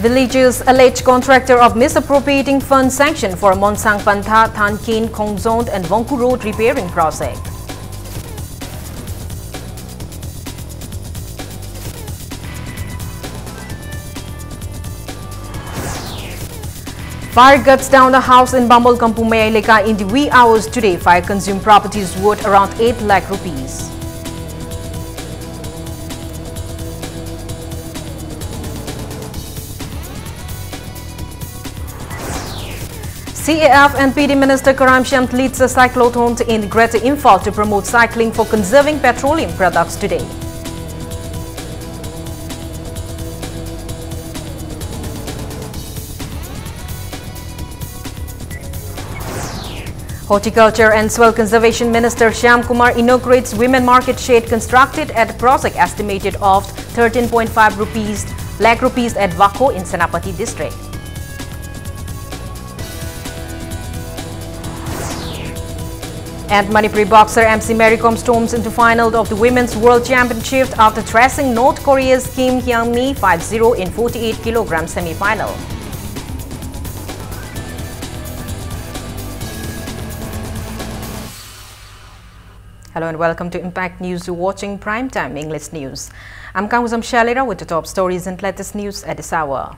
Villagers allege contractor of misappropriating funds sanctioned for Monsang Pantha, Thankin, Khongzond and Wongku Road repairing project. Fire guts down a house in Bambol Kampu Mayaleka in the wee hours today. Fire consumed properties worth around 8 lakh rupees. CAF and PD Minister Karam Shamth leads a cyclothon in Greater Imphal to promote cycling for conserving petroleum products today. Horticulture and Soil Conservation Minister Shyam Kumar inaugurates women market shade constructed at a project estimated of 13.5 lakh rupees at Vakho in Senapati district. And Manipur boxer MC Mary Kom storms into final of the Women's World Championship after thrashing North Korea's Kim Hyang-mi 5-0 in 48 kg semi-final. Hello and welcome to Impact News. You're watching Primetime English News. I'm Kanguzam Shalira with the top stories and latest news at this hour.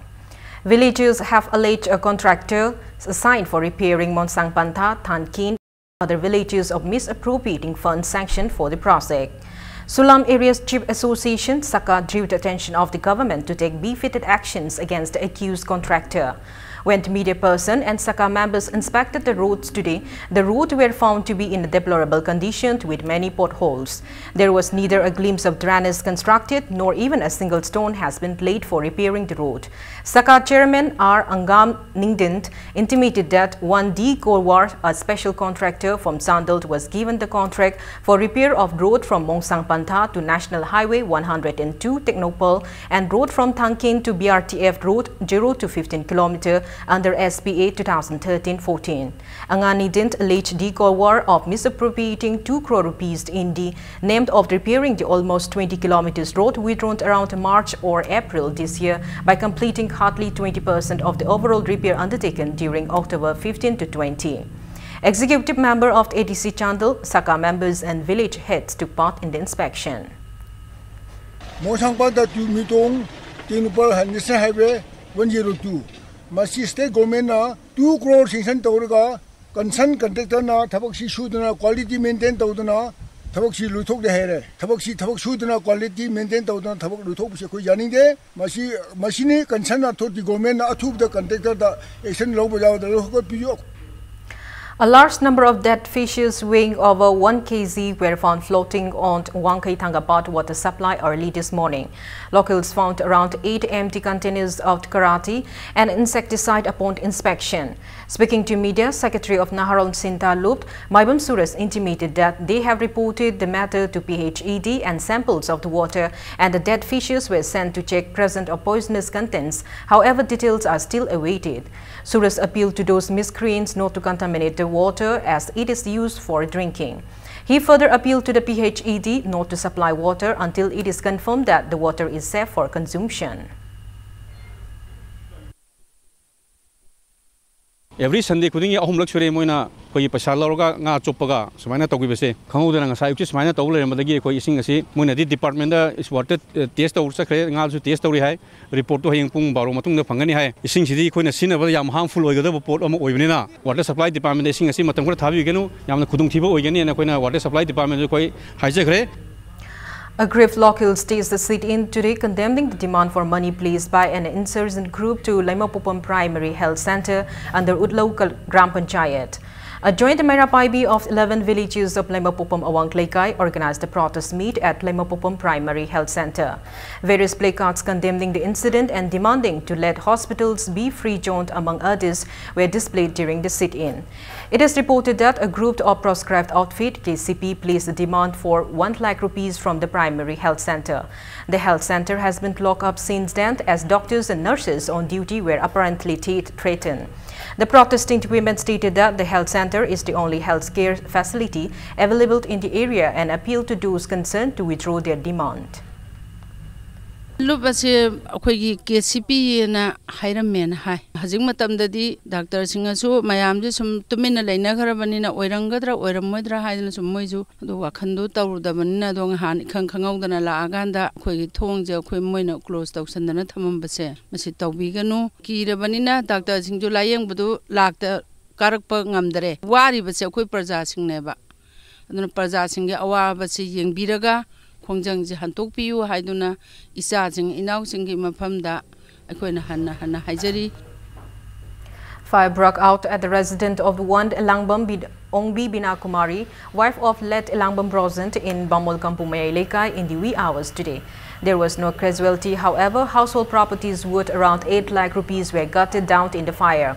Villagers have alleged a contractor assigned for repairing Monsang Pantha, Thankin, other villages of misappropriating funds sanctioned for the project. Sulam Area's Chief Association, Saka, drew the attention of the government to take befitted actions against the accused contractor. When the media person and Saka members inspected the roads today, the roads were found to be in a deplorable condition with many potholes. There was neither a glimpse of drainage constructed nor even a single stone has been laid for repairing the road. Saka chairman R. Angam Ningdint intimated that 1D Korwar, a special contractor from Sandalt, was given the contract for repair of road from Mongsang Pantha to National Highway 102 Technopole and road from Thankin to BRTF Road 0 to 15 km under SPA 2013-14. Angani didn't allege D. Korwar of misappropriating 2 crore rupees in the name of repairing the almost 20 kilometers road withdrawn around March or April this year by completing hardly 20% of the overall repair undertaken during October 15 to 20. Executive member of the ADC Chandal, Saka members and village heads took part in the inspection. Monsang Pantha to Mitong, Technopole National Highway 102. Masi state government na 2 crore sanction tawraga concern contractor na thabak si suduna quality maintain tawduna thabak si luthok de here thabak suduna quality maintain tawduna thabak luthok se khoi janing de masi ni concern na thoti government na athub the contractor da action lo bajaw da ko pijo. A large number of dead fishes weighing over 1 kg were found floating on Wangkai Thangapat water supply early this morning. Locals found around 8 empty containers of karate and insecticide upon inspection. Speaking to media, Secretary of Naharon Sinta Lupt, Maibam Suras intimated that they have reported the matter to PHED and samples of the water and the dead fishes were sent to check present of poisonous contents. However, details are still awaited. Suras appealed to those miscreants not to contaminate the water as it is used for drinking. He further appealed to the PHED not to supply water until it is confirmed that the water is safe for consumption. Every Sunday, kudingi ahum luxury moina koi pasala roga nga chopaga sumaina togi bese khangu dana nga sayuk sumaina togule madagi koi ising asi moina di department da is water test aur sakre nga su test auri hai report to hayang pung baro matung da phangani hai ising sidi koina sina ba yam harmful oigada report am oibni na water supply department ising asi matam ko thabi genu yamna khudung thiba oigani na koina water supply department koi haijekre. Aggrieved locals staged the sit-in today condemning the demand for money placed by an insurgent group to Limapopam Primary Health Center under Udlau Gram Panchayat. A joint Merapaibi of 11 villages of Limapopam Awang Klaikai organized a protest meet at Limapopam Primary Health Center. Various placards condemning the incident and demanding to let hospitals be free-zoned among others were displayed during the sit-in. It is reported that a group of proscribed outfit, KCP, placed a demand for 1 lakh rupees from the primary health center. The health center has been locked up since then as doctors and nurses on duty were apparently threatened. The protesting women stated that the health center is the only health care facility available in the area and appealed to those concerned to withdraw their demand. Loop as a KCP and Hiram High. Hazing Matamdadi, Dr. Singasu, Mayam, some Tumina Lena Caravanina, Oirangadra, or a Mudra Highlands of Moizu, the Wakandu, the Manina Dong Han, Kankangana La Aganda, Quay Tongs, Quimoino, close to Sandanatamumbase, Masito Bigano, Kira Vanina, Dr. Singulayang Budu, Lak the Karakpang Amdre, Wari, but so quick Prazasing never. And the Prazasing Awa, but seeing Biraga. Kongjang Hantok Piu, Haiduna, Isazing, Inausing Mapamda, Aquina Hanna Hajari. Fire broke out at the residence of one Langbam Ongbi Binakumari, wife of late Langbam Brosant in Bamol Kampumaya Lekai in the wee hours today. There was no casualty, however, household properties worth around 8 lakh rupees were gutted down in the fire.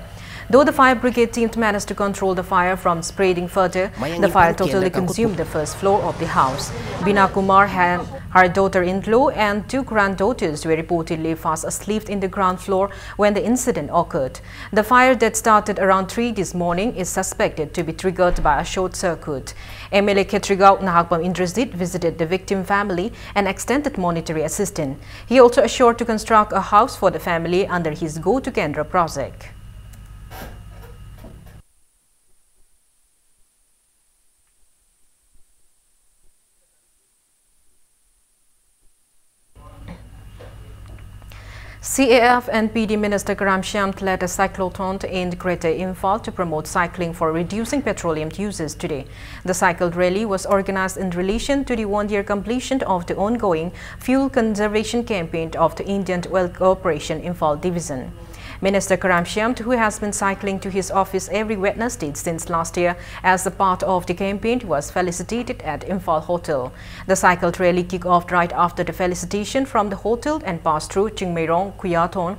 Though the fire brigade team managed to control the fire from spreading further, the fire totally consumed the first floor of the house. Bina Kumar and her daughter-in-law and 2 granddaughters were reportedly fast asleep in the ground floor when the incident occurred. The fire that started around 3 this morning is suspected to be triggered by a short circuit. MLA Ketrigao Nahakbam Indrajit visited the victim family and extended monetary assistance. He also assured to construct a house for the family under his Go to Kendra project. CAF and PD Minister Karam Shyam led a cyclothon in Greater Imphal to promote cycling for reducing petroleum uses today. The cycle rally was organized in relation to the one-year completion of the ongoing fuel conservation campaign of the Indian Oil Corporation Imphal Division. Minister Karam Shyam, who has been cycling to his office every Wednesday since last year as a part of the campaign, was felicitated at Imphal Hotel. The cycle rally kicked off right after the felicitation from the hotel and passed through Chingmeirong, Kuyathon,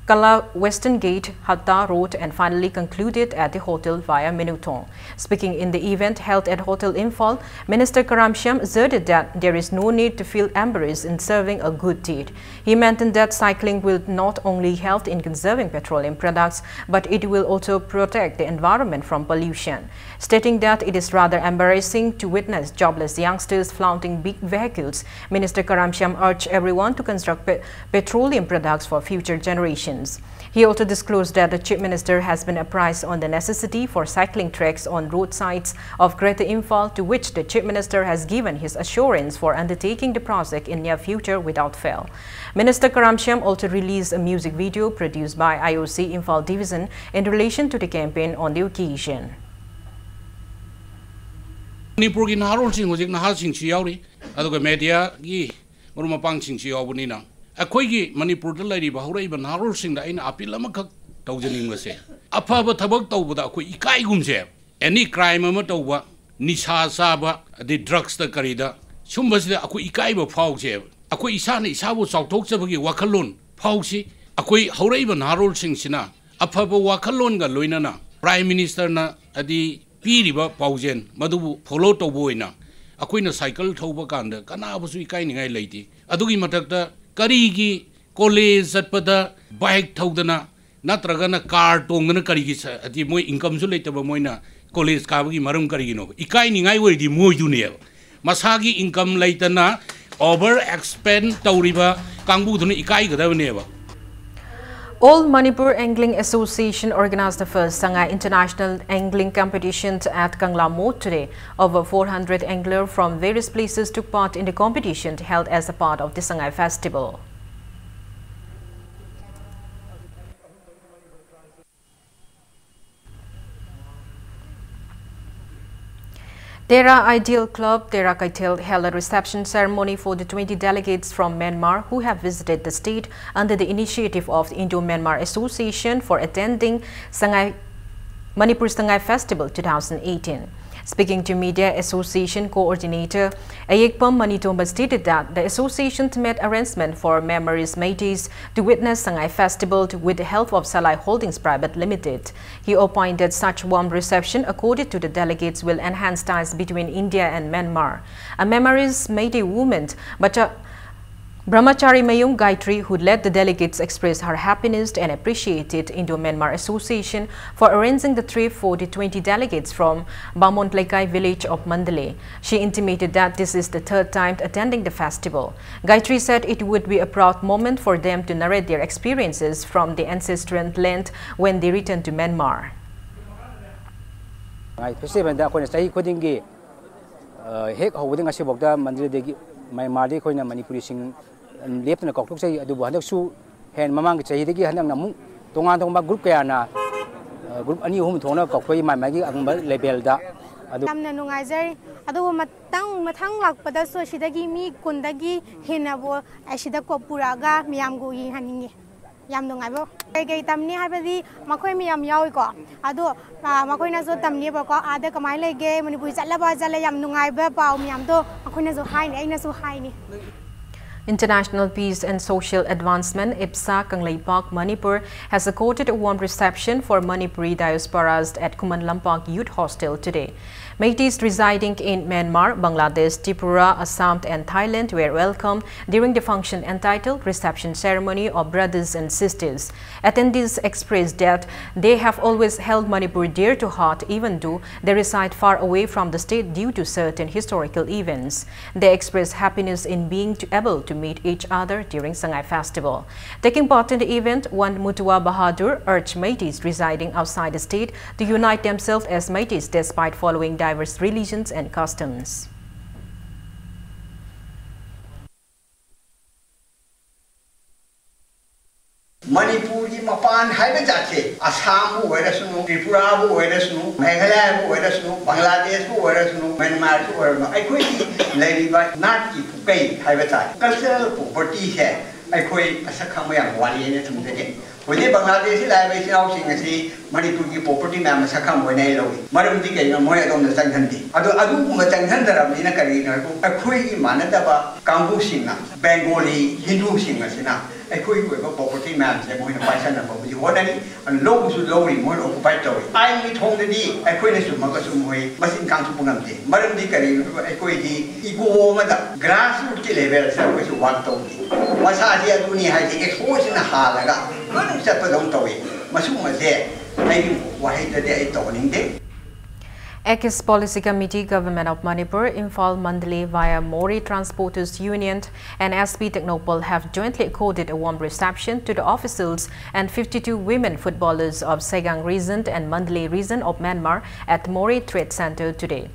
Kala Western Gate, Hatta Road and finally concluded at the hotel via Minutong. Speaking in the event held at Hotel Imphal, Minister Karam Shyam asserted that there is no need to feel embarrassed in serving a good deed. He maintained that cycling will not only help in conserving petroleum products, but it will also protect the environment from pollution. Stating that it is rather embarrassing to witness jobless youngsters flaunting big vehicles, Minister Karam Shyam urged everyone to construct petroleum products for future generations. He also disclosed that the Chief Minister has been apprised on the necessity for cycling tracks on roadsides of Greater Imphal, to which the Chief Minister has given his assurance for undertaking the project in near future without fail. Minister Karam Shyam also released a music video produced by IOC Imphal Division in relation to the campaign on the occasion. Manipur ki naharol sing hojik nahal sing chi yauri aduga media gi urumapang sing chi yawbuni na akhoi Manipur da lairi ba horai ba naharol sing da ina appeal amakak tawjaning ngase afaba thabak tawbada akhoi ikai gumse any crime ama tawba nisha saba the drugs da karida sumbasida akhoi ikai ba phawse akhoi isana isabu chawthok chabagi wakhalon phawsi akhoi horai ba naharol sing sina afaba wakhalon ga loinana prime minister na adi Piriba Pausen, Madu Polo Toboina, Aquina cycle Tobacanda, Kanabusu Kaining lady, Adugi Matakta, Karigi, College Zatpada, Bike Togdana, Natragana car Tongana Karigis, at the Moy incomsulator Moina, College Kavi Marum Karigino, Ikaining I will the more junior. Masagi income later over expend Tauriba, Kambu Ikai Gadavaneva. All Manipur Angling Association organized the first Sangha International Angling Competition at Kanglamo today. Over 400 anglers from various places took part in the competition held as a part of the Sangha Festival. Tera Ideal Club, Tera Kaitel held a reception ceremony for the 20 delegates from Myanmar who have visited the state under the initiative of the Indo-Myanmar Association for attending Manipur Sangha Festival 2018. Speaking to Media Association Coordinator Ayekpam Manitomba stated that the association made arrangement for Myanmarese Métis to witness Sangha Festival with the help of Salai Holdings Private Limited. He opined that such warm reception accorded to the delegates will enhance ties between India and Myanmar. A Myanmarese Métis woman, Brahmachari Mayung Gayatri, who led the delegates, expressed her happiness and appreciated Indo-Myanmar Association for arranging the trip for the 20 delegates from Bamontlekai village of Mandalay. She intimated that this is the third time attending the festival. Gayatri said it would be a proud moment for them to narrate their experiences from the ancestral land when they return to Myanmar. Left na kok say adu handak su hen mamang chai de gi hanang namu tonga tong group kaya na group ani hum thona kok koi mai mai gi ang level da adu tamna nungai jari adu mathang lakpada so sidagi mi kundagi henabo asida ko puraga miyam go yi haningi yam nungai bo kai tamni habadi makhoi miyam yawi ko adu makhoi na so tamni ba ko ada kamai lege manipur chatla ba jala yam nungai ba pau miyam to makhoi na so hai ni aina so hai ni. International Peace and Social Advancement IPSA Kangleipak Manipur has accorded a warm reception for Manipuri diasporas at Kuman Lampak Youth Hostel today. Métis residing in Myanmar, Bangladesh, Tripura, Assam and Thailand were welcomed during the function entitled Reception Ceremony of Brothers and Sisters. Attendees expressed that they have always held Manipur dear to heart even though they reside far away from the state due to certain historical events. They expressed happiness in being able to meet each other during Sangai Festival. Taking part in the event, one Mutua Bahadur urged Métis residing outside the state to unite themselves as Métis despite following diverse religions and customs. Manipur ki mapan haiba jate Assam bu wera sunu Tripura bu wera sunu Meghalaya bu wera sunu Bangladesh bu wera sunu Myanmar bu wera sunu aikoi ki leriba nat ki pukai haiba jate cultural property hai aikoi asakham yang wali ne thumde Wadi Bangladesh lai bai sinau sing asi Manipur ki property ma sakham wai nei lo maram di kai moi adom na changhan di adu ma changhan daram ni na kari na ko aikoi ki manada ba kambu sing na Bengali Hindu sing asina aikoi ko property ma je moi na paisa na ba ji wonani an lo su lo ri moi occupy to ai mi thong de di aikoi ne su ma ka su moi masin kang su pungam de maram di kari aikoi ki ego ma da grassroots ki level sa ko su wan to di masa ji adu ni hai ji expose na halaga ACIS Policy Committee, Government of Manipur, Imphal Mandalay via Mori Transporters Union and SP Technopol have jointly accorded a warm reception to the officials and 52 women footballers of Segang region and Mandalay region of Myanmar at Mori Trade Center today.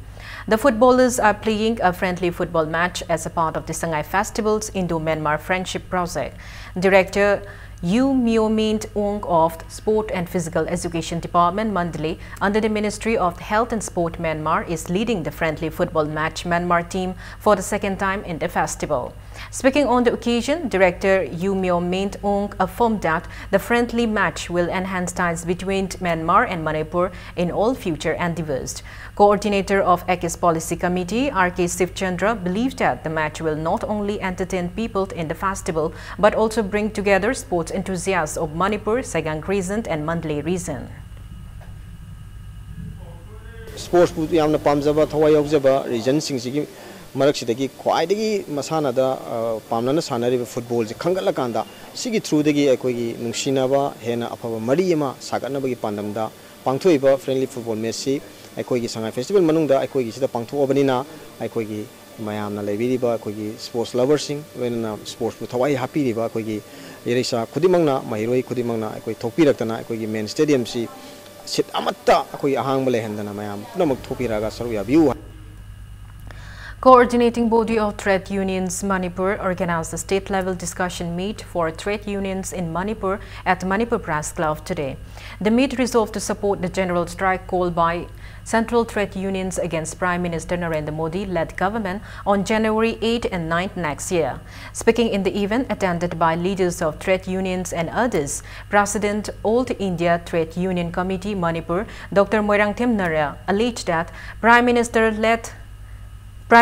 The footballers are playing a friendly football match as a part of the Sangai Festival's Indo-Myanmar Friendship Project. Director Yu Myo Mint Ong of Sport and Physical Education Department, Mandalay, under the Ministry of Health and Sport Myanmar, is leading the friendly football match Myanmar team for the second time in the festival. Speaking on the occasion, Director Yu Myo Mint Ong affirmed that the friendly match will enhance ties between Myanmar and Manipur in all future endeavors. Coordinator of ACIS Policy Committee, R.K. Sivchandra, believed that the match will not only entertain people in the festival but also bring together sports enthusiasts of Manipur, Segang region and Mandalay region. Sports put yamna pamjaba thawai yaujaba region singsigi maraksidagi khwaidagi masanada pamnana sanari football je khangalakanda sigi through dagi akoigi nungsinaba hena afaba mari ama sagatnabagi pandamda pangthoiba friendly football match si akoigi Sangai Festival manungda akoigi sida pangthoabanina akoigi mayamna lebiriba akoigi sports lovers sing wenna sports pu thawai happy riba akoigi Yerisa Kudimangna, Mahiroi Kudimangna, Akoi Topiratana, Akoi main stadium si sit amatta, Akoi Ahang Malehendana Mayam, Namak Topiraga Saruya view. Coordinating Body of Trade Unions Manipur organized a state-level discussion meet for trade unions in Manipur at Manipur Press Club today. The meet resolved to support the general strike called by Central Trade Unions against Prime Minister Narendra Modi-led government on January 8 and 9 next year. Speaking in the event attended by leaders of trade unions and others, President Old India Trade Union Committee Manipur, Dr. Moirangthim Naraya, alleged that Prime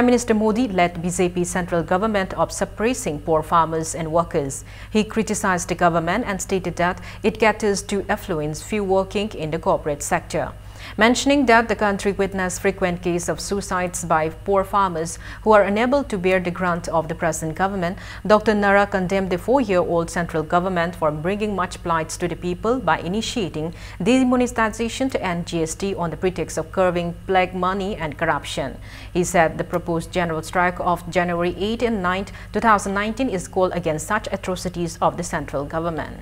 Minister Modi led BJP central government of suppressing poor farmers and workers. He criticized the government and stated that it caters to affluence few working in the corporate sector. Mentioning that the country witnessed frequent cases of suicides by poor farmers who are unable to bear the brunt of the present government, Dr. Nara condemned the 4-year-old central government for bringing much plights to the people by initiating demonetization to end GST on the pretext of curbing black money and corruption. He said the proposed general strike of January 8 and 9, 2019 is called against such atrocities of the central government.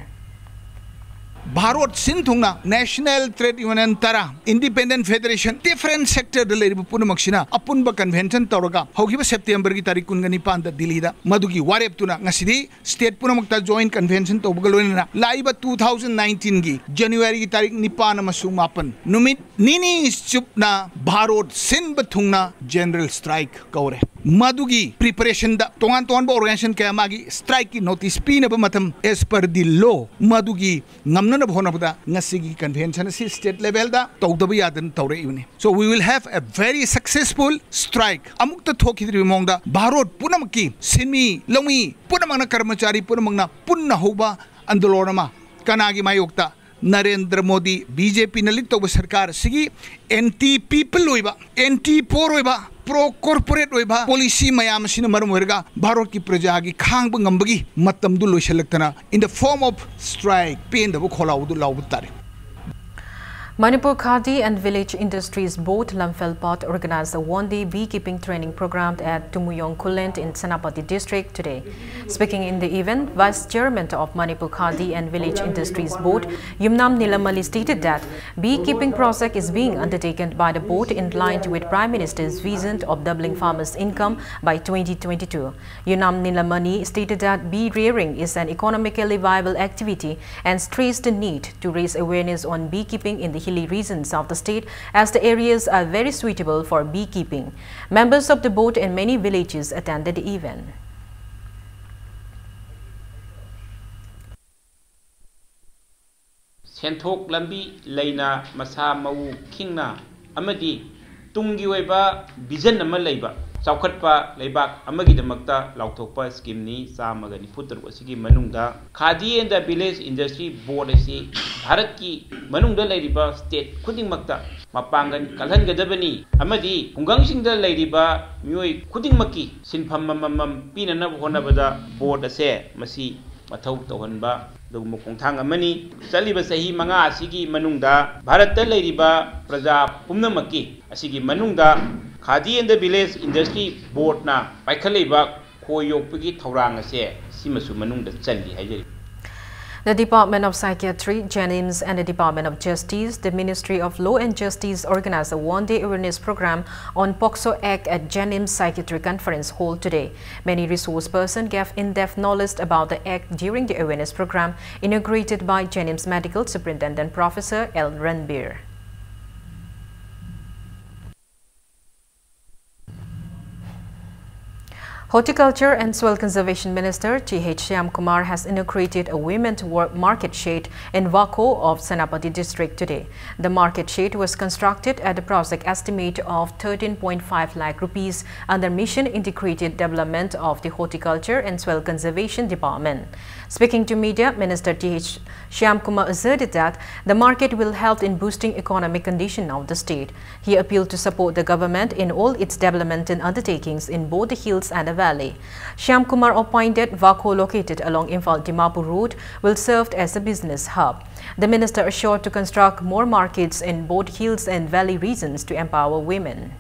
Bharat Sinthungna National Trade Union Tara Independent Federation different sector the lady Punamakshina Apunba Convention Toroga Hogiba September Gitari Kunganipan the Dilida Madugi Warep Tuna Nasidi State Punamakta Joint Convention Tobagaluna Laiba 2019 gi January Tarik Nipana Masumapan Numit Nini Chupna Bharat Sin Batungna General Strike Kaure Madugi preparation da Tongan organization Kamagi strike notice pin of matam as per the law Madugi Namna Honabda Nasigi convention state level da Taudabiadan Taure Uni. So we will have a very successful strike. Amukta Toki Rimonda Bharot Punamaki Simi Lomi Punamana Karmachari Punamana Punna Hoba and the Lorama Kanagi Mayokta Narendra Modi BJP Nalito Sarkar Sigi anti people loiba anti poroiba pro corporate loiba policy mayam sinamaram werga Bharot ki praja gi khang ngambagi matam du loisalaktana in the form of strike pain da kholau du law tare. Manipur Khadi and Village Industries Board Lamphel organized a one-day beekeeping training program at Tumuyong Kulent in Senapati district today. Speaking in the event, Vice Chairman of Manipur Khadi and Village Industries Board, Yumnam Nilamali, stated that beekeeping project is being undertaken by the board in line with Prime Minister's vision of doubling farmers' income by 2022. Yumnam Nilamani stated that bee rearing is an economically viable activity and stressed the need to raise awareness on beekeeping in the hilly regions of the state, as the areas are very suitable for beekeeping. Members of the board in many villages attended the event. Senthok lambi leina masa mau kingna amadi tungi weba vision nama leiba Saukatpa Lebak Amagi the Makta Lautopa scheme ni Samagani Putter Wasiki Manunda Khadi and the Village Industry Board Haraki Manunda Ladyba State Kuding Makta Mapangan Kalan Gadabani Amadi Hungangsing the Ladyba Mui Kuding Maki Sinpam Pinana Honabada Board Ase Masi Matau Tohanba Mukong Amani Saliba Sahi Manga Sigi Manunda Bharata Ladyba Praja Pumnamaki Asigi Manunda Khadi and the Village Industry Board na Paikaleba Koyopigi Taurangase Simasu Manung the Chandi Hajari. The Department of Psychiatry, JANIMS, and the Department of Justice, the Ministry of Law and Justice organized a one-day awareness program on POCSO Act at JANIMS Psychiatry Conference Hall today. Many resource persons gave in-depth knowledge about the Act during the awareness program inaugurated by JANIMS Medical Superintendent Professor L. Ranbir. Horticulture and Soil Conservation Minister T.H. Shyam Kumar has inaugurated a women's work market shade in Vako of Senapati district today. The market shade was constructed at a project estimate of 13.5 lakh rupees under Mission Integrated Development of the Horticulture and Soil Conservation Department. Speaking to media, Minister T.H. Shyam Kumar asserted that the market will help in boosting economic condition of the state. He appealed to support the government in all its development and undertakings in both the hills and the valley. Shyam Kumar opined Vako, located along Imphal-Dimapur Road, will serve as a business hub. The minister assured to construct more markets in both hills and valley regions to empower women.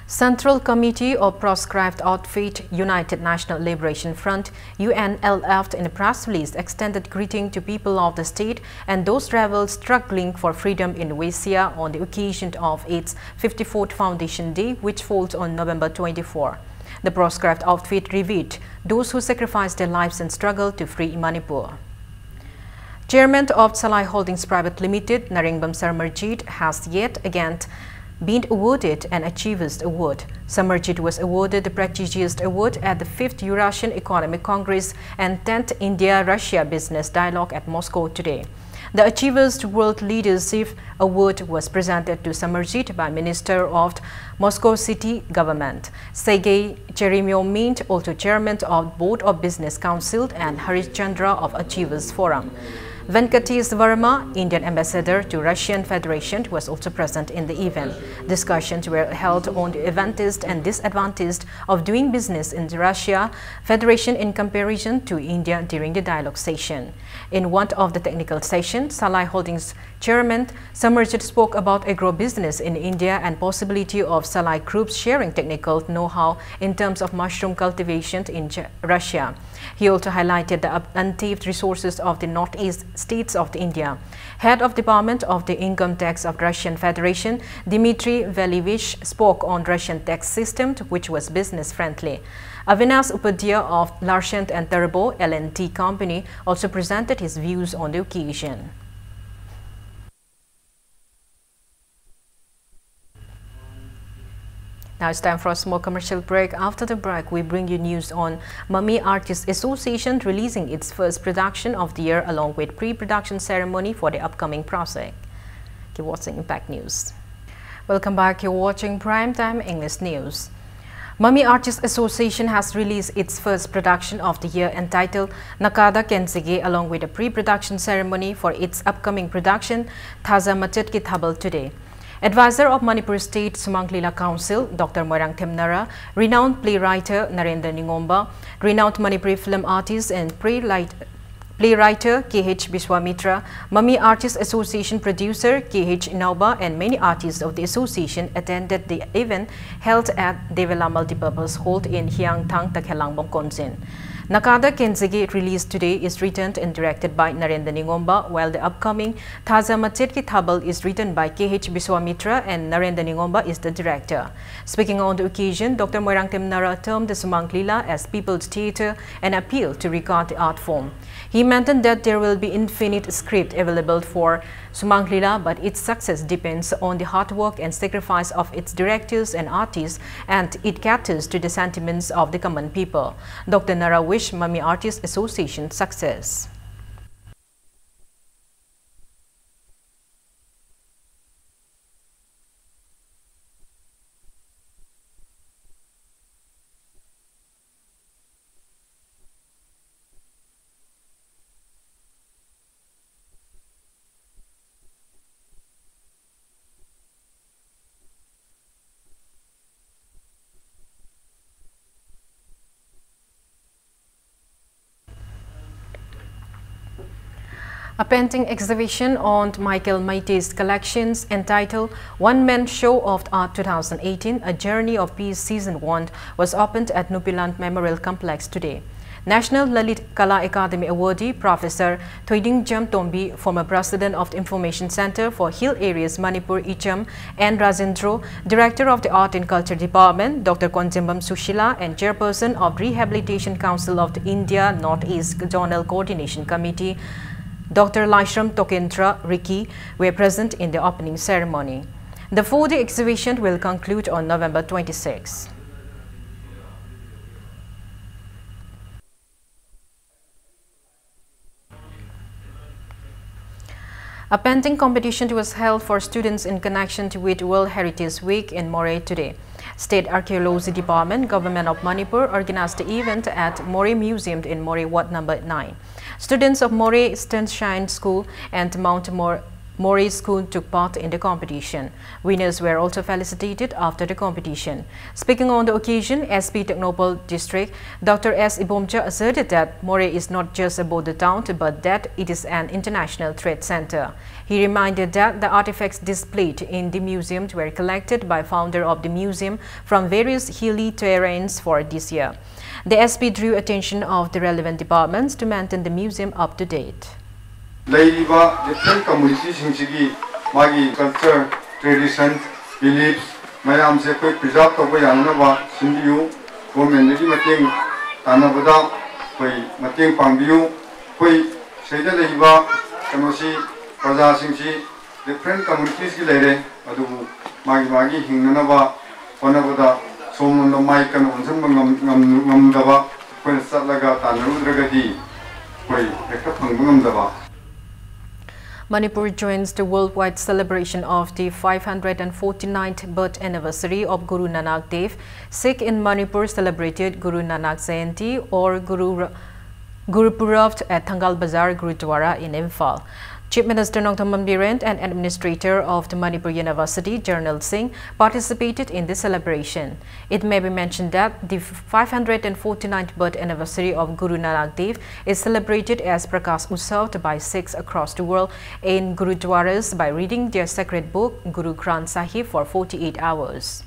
Central Committee of Proscribed Outfit United National Liberation Front UNLF in a press release extended greeting to people of the state and those rebels struggling for freedom in Asia on the occasion of its 54th Foundation Day, which falls on November 24. The proscribed outfit revered those who sacrificed their lives and struggled to free Manipur. Chairman of Salai Holdings Private Limited, Naringbam Samarjit, has yet again been awarded an Achievers Award. Samarjit was awarded the prestigious award at the 5th Eurasian Economic Congress and 10th India-Russia Business Dialogue at Moscow today. The Achievers World Leadership Award was presented to Samarjit by Minister of Moscow City Government. Sergei Cheremyov, also Chairman of Board of Business Council, and Harish Chandra of Achievers Forum. Venkatesh Verma, Indian ambassador to Russian Federation, was also present in the event. Discussions were held on the advantages and disadvantages of doing business in the Russia Federation in comparison to India during the dialogue session. In one of the technical sessions, Salai Holdings Chairman Samarjit spoke about agro-business in India and possibility of Salai groups sharing technical know-how in terms of mushroom cultivation in Russia. He also highlighted the untapped resources of the northeast states of India. Head of Department of the Income Tax of Russian Federation, Dmitry Velivich, spoke on Russian tax system, which was business-friendly. Avinash Upadhyay of Larsen and Toubro L&T company also presented his views on the occasion. Now it's time for a small commercial break. After the break, we bring you news on Mummy Artists Association releasing its first production of the year along with pre-production ceremony for the upcoming project. Keep watching Impact News. Welcome back. You're watching Primetime English News. Mummy Artists Association has released its first production of the year entitled Nakada Kensige along with a pre-production ceremony for its upcoming production Thaza Machet Ki Thabal today. Advisor of Manipur State Sumanglila Council, Dr. Moirang Themnara, renowned playwright Narendra Ningomba, renowned Manipuri film artist and playwriter K.H. Biswamitra, Mummy Artists Association producer K.H. Inauba, and many artists of the association attended the event held at Devela Multipurpose Hall in Hyangthang, Takhelang, Bongkonsin. Nakada Kensige, released today, is written and directed by Narendra Ningomba, while the upcoming Thaza Machet Ki Thabal is written by K.H. Biswamitra and Narendra Ningomba is the director. Speaking on the occasion, Dr. Moirang Themnara termed the Sumanglila as people's theatre and appealed to regard the art form. He mentioned that there will be infinite script available for Sumanglila, but its success depends on the hard work and sacrifice of its directors and artists, and it caters to the sentiments of the common people. Dr. Nara wished Mummy Artists Association success. A painting exhibition on Michael Maite's collections entitled One Man Show of Art 2018, A Journey of Peace Season 1 was opened at Nupiland Memorial Complex today. National Lalit Kala Academy awardee Professor Thoiding Jam Tombi, former President of the Information Center for Hill Areas Manipur Icham, and Rajendro, Director of the Art and Culture Department, Dr. Konjambam Sushila, and Chairperson of Rehabilitation Council of the India Northeast Zonal Coordination Committee, Dr. Laishram Tokendra Riki, were present in the opening ceremony. The 4-day exhibition will conclude on November 26. A painting competition was held for students in connection with World Heritage Week in Moreh today. State Archaeology Department, Government of Manipur organized the event at Moreh Museum in Moreh Ward number 9. Students of Moreh Sternshine School and Mount Moreh School took part in the competition. Winners were also felicitated after the competition. Speaking on the occasion, SP Technopole District, Dr. S. Ibomcha asserted that Moreh is not just a border town, but that it is an international trade center. He reminded that the artifacts displayed in the museum were collected by founder of the museum from various hilly terrains for this year. The SP drew attention of the relevant departments to maintain the museum up to date. Different communities magi culture, traditions, beliefs, mayam se koi preserve to yang na simbiu, government ni mating tanabada koi mating pangbiu, koi seida leiba kanosi praja singsi different communities ki leire adu magi hingna ba onabada somundo mai kan onsan ngam daba koi satlaga tanaru dragadi koi ekta phangam daba. Manipur joins the worldwide celebration of the 549th birth anniversary of Guru Nanak Dev. Sikh in Manipur celebrated Guru Nanak Jayanti or Guru Purab at Thangal Bazar Gurudwara in Imphal. Chief Minister Nongthaman Biren and Administrator of the Manipur University, Jarnal Singh, participated in the celebration. It may be mentioned that the 549th birth anniversary of Guru Nanak Dev is celebrated as Prakash Utsav by Sikhs across the world in Gurudwaras by reading their sacred book, Guru Granth Sahib, for 48 hours.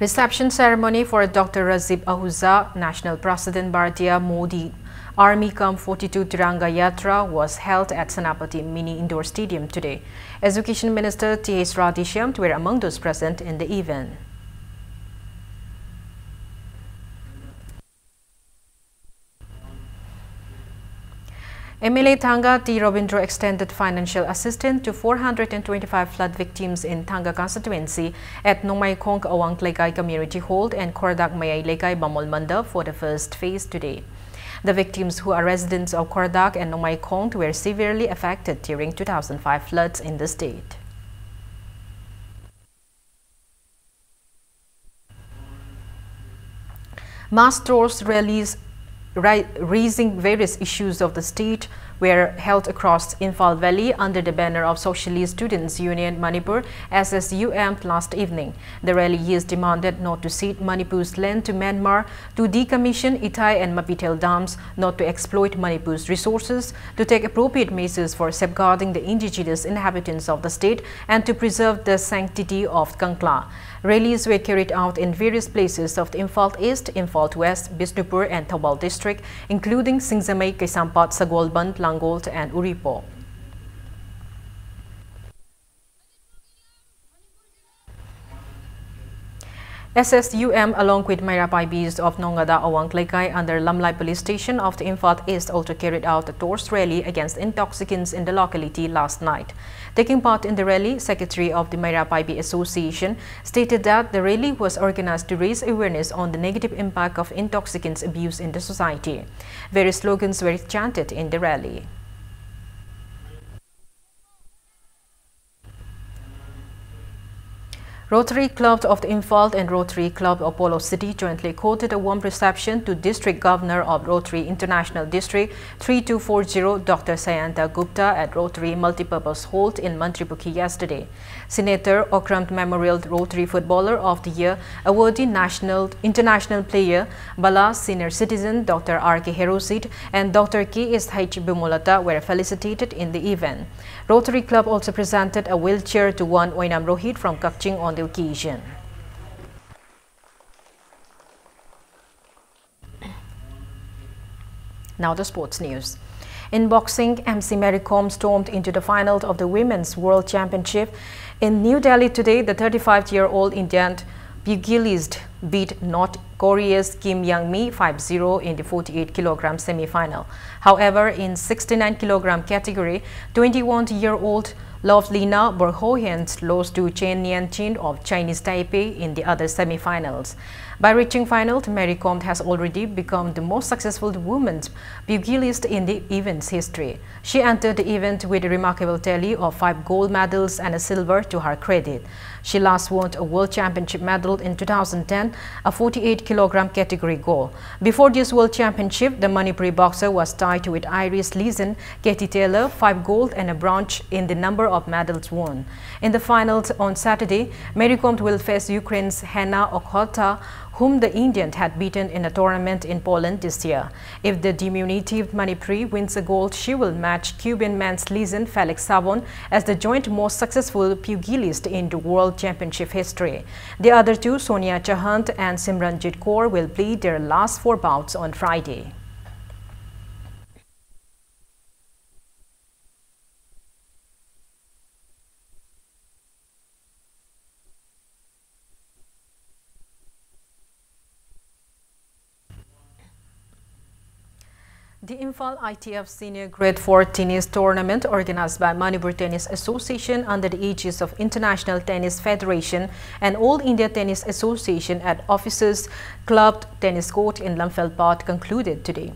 Reception ceremony for Dr. Razib Ahuja, National President Bharatiya Modi Army Camp 42 Tiranga Yatra was held at Senapati Mini Indoor Stadium today. Education Minister T.H. Radhishyam were among those present in the event. MLA Thanga T. Robindro extended financial assistance to 425 flood victims in Thanga constituency at Nongmai Khong Awang Lekai Community Hall and Kordak Mayai Lekai Bamol Manda for the first phase today. The victims, who are residents of Kordak and Nongmai Khong, were severely affected during 2005 floods in the state. Mass stores rallies raising various issues of the state were held across Imphal Valley under the banner of Socialist Students Union Manipur SSUM last evening. The rallies demanded not to cede Manipur's land to Myanmar, to decommission Itai and Mapitel dams, not to exploit Manipur's resources, to take appropriate measures for safeguarding the indigenous inhabitants of the state, and to preserve the sanctity of Kankla. Rallies were carried out in various places of the Imphal East, Imphal West, Bishnupur and Thawal district, including Singzamay, Kaisampat, Sagolban, Langolt and Uripo. SSUM along with Mairapais of Nongada Awang Lekai under Lamlai Police Station of the Imphal East also carried out a torch rally against intoxicants in the locality last night. Taking part in the rally, Secretary of the Mairapaibi Association stated that the rally was organized to raise awareness on the negative impact of intoxicants abuse in the society. Various slogans were chanted in the rally. Rotary Club of the Imphal and Rotary Club of Polo City jointly quoted a warm reception to District Governor of Rotary International District 3240 Dr. Sayanta Gupta at Rotary Multipurpose Hall in Mantripukhi yesterday. Senator Okram Memorial Rotary Footballer of the Year awardee international player Bala Senior Citizen Dr. R.K. Herosit and Dr. K.S.H. Bimolata were felicitated in the event. Rotary Club also presented a wheelchair to one Oinam Rohit from Kakching on the occasion. Now the sports news. In boxing, MC Mary Kom stormed into the final of the Women's World Championship. In New Delhi today, the 35-year-old Indian pugilist beat North Korea's Kim Young-mi 5-0 in the 48-kilogram semi-final. However, in 69-kilogram category, 21-year-old Lovelina Borhohen lost to Chen Nian-chin of Chinese Taipei in the other semi-finals. By reaching final, Mary Kom has already become the most successful women's pugilist in the event's history. She entered the event with a remarkable tally of 5 gold medals and a silver to her credit. She last won a World Championship medal in 2010, a 48-kilogram category gold. Before this World Championship, the Manipuri boxer was tied with Iris Leeson, Katie Taylor, 5 gold and a bronze in the number of medals won. In the finals on Saturday, Mary Kom will face Ukraine's Hanna Okhota, whom the Indian had beaten in a tournament in Poland this year. If the diminutive Manipuri wins a gold, she will match Cuban men's Leeson Felix Savon as the joint most successful pugilist in the World Championship history. The other two, Sonia Chahant and Simranjit Kaur, will play their last 4 bouts on Friday. The Imphal ITF Senior Grade 4 Tennis Tournament organized by Manipur Tennis Association under the aegis of International Tennis Federation and All India Tennis Association at Officers Club Tennis Court in Lamphel concluded today.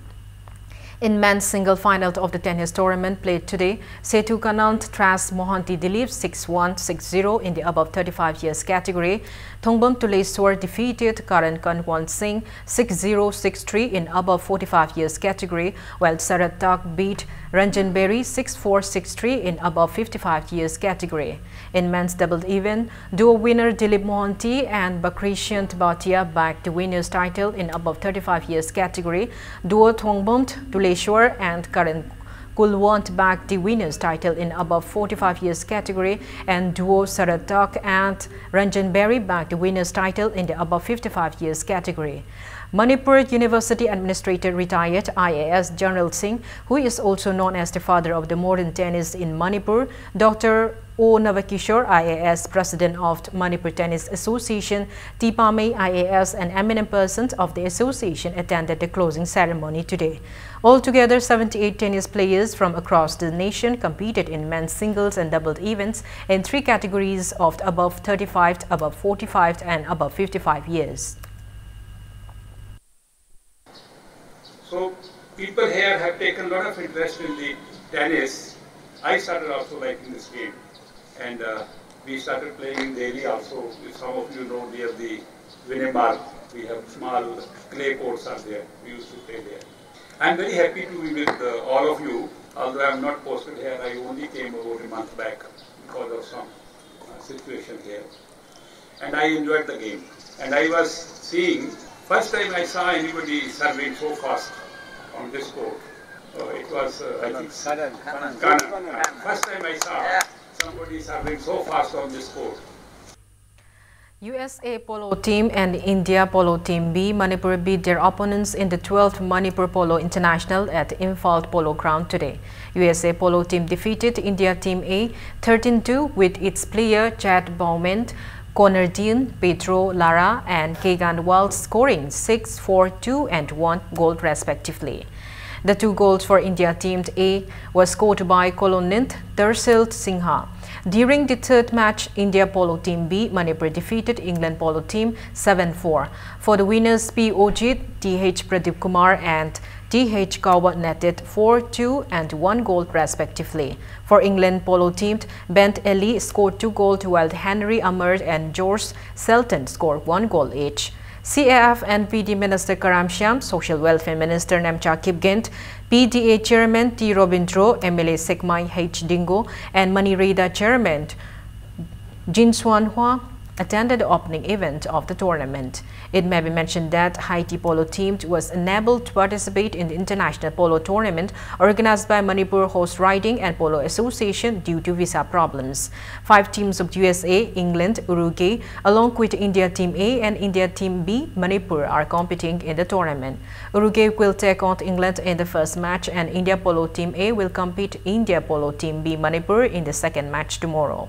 In men's single final of the tennis tournament played today, Setu Kanant thrashed Mohanty Dilip 6-1, 6-0 in the above 35 years category. Thongbam Tuleswar defeated Karan Kanwan Singh 6-0, 6-3 in above 45 years category, while Sarat Tak beat Ranjan Berry 6-4, 6-3 in above 55 years category. In men's double event, duo winner Dilip Mohanty and Bakrishant Bhatia backed the winner's title in above 35 years category. Duo Thongbam Tuleswar and Karan Kulwant backed the winner's title in above 45 years category, and duo Sarat Tak and Ranjan Berry backed the winner's title in the above 55 years category. Manipur University Administrator retired IAS General Singh, who is also known as the father of the modern tennis in Manipur, Dr. O. Navakishore, IAS President of Manipur Tennis Association, Tipame IAS, and eminent persons of the association attended the closing ceremony today. Altogether, 78 tennis players from across the nation competed in men's singles and double events in 3 categories of above 35, above 45, and above 55 years. So people here have taken a lot of interest in the tennis. I started also liking this game, and we started playing in Delhi also. Some of you know near the Vinemark, we have small clay courts are there. We used to play there. I am very happy to be with all of you. Although I am not posted here, I only came about a month back because of some situation here. And I enjoyed the game. And I was seeing, first time I saw anybody serving so fast on this court. It was, I think, Ghana. First time I saw somebody serving so fast on this court. USA Polo Team and India Polo Team B Manipur beat their opponents in the 12th Manipur Polo International at Imphal Polo Ground today. USA Polo Team defeated India Team A 13-2 with its player Chad Bowman, Connor Dean, Pedro Lara and Kegan Walsh scoring 6, 4, 2 and 1 goals respectively. The 2 goals for India Team A were scored by Kolonint Darsil Singha. During the 3rd match, India Polo Team B Manipur defeated England Polo Team 7-4. For the winners, P. Ojit, T.H. Pradeep Kumar and T.H. Kawa netted 4, 2 and 1 goal respectively. For England Polo Team, Bent Eli scored 2 goals while Henry Amar and George Selton scored 1 goal each. CAF and PD Minister Karam Shyam, Social Welfare Minister Namcha Kipgent, PDA Chairman T. Robindro, MLA Sekmai H. Dingo, and Manireda Chairman Jin Swan Hua attended the opening event of the tournament. It may be mentioned that Haiti Polo Team was unable to participate in the International Polo Tournament organized by Manipur Horse Riding and Polo Association due to visa problems. 5 teams of USA, England, Uruguay, along with India Team A and India Team B, Manipur are competing in the tournament. Uruguay will take on England in the first match and India Polo Team A will compete India Polo Team B Manipur in the second match tomorrow.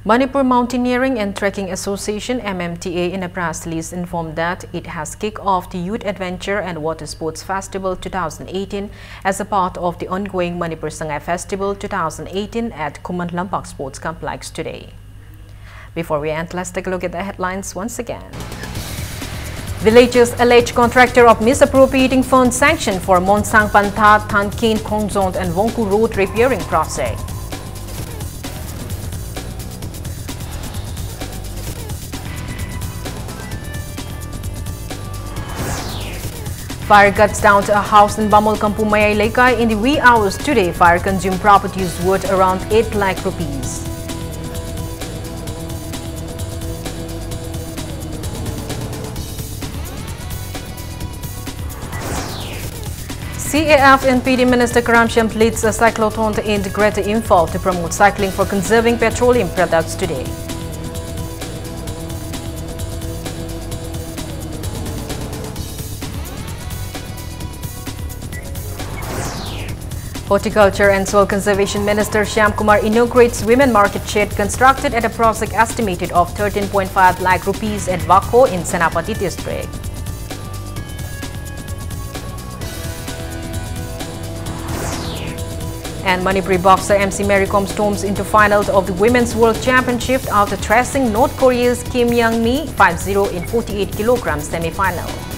Manipur Mountaineering and Trekking Association MMTA in a press release informed that it has kicked off the Youth Adventure and Water Sports Festival 2018 as a part of the ongoing Manipur Sangai Festival 2018 at Kuman Lampak Sports Complex today. Before we end, let's take a look at the headlines once again. Villagers allege contractor of misappropriating funds sanctioned for Monsang Pantha, Thankin, Khongzond and Wongku Road repairing project. Fire guts down to a house in Bamol Kampu Mayay Lekay in the wee hours today. Fire consumed properties worth around 8 lakh rupees. CAF and PD Minister Karam Shyam leads a cyclothon in the Greater Imphal to promote cycling for conserving petroleum products today. Horticulture and Soil Conservation Minister Shyam Kumar inaugurates women market shed constructed at a project estimated of 13.5 lakh rupees at Wakho in Senapati district. And Manipuri boxer MC Mary Kom storms into finals of the Women's World Championship after thrashing North Korea's Kim Young-mi 5-0 in 48 kg semi-final.